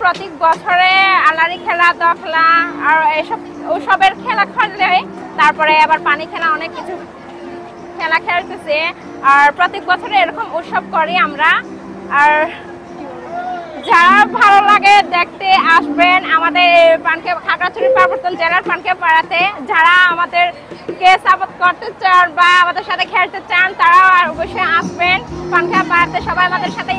প্রত্যেক বছরে আলারি খেলা, দখলা আর এসব ওসবের খেলা খেললে তারপরে আবার পানি খেলা অনেক কিছু খেলা খেলতেছে। আর প্রত্যেক বছরে এরকম উৎসব করি আমরা। আর যারা ভালো লাগে দেখতে আসবেন আমাদের খাগড়াছড়ি পার্বত্য জেলার পানখেয়া পাড়াতে। যারা আমাদেরকে সাপোর্ট করতে চান বা আমাদের সাথে খেলতে চান তারা অবশ্যই আসবেন পানখেয়া পাড়াতে। সবাই আমাদের সাথে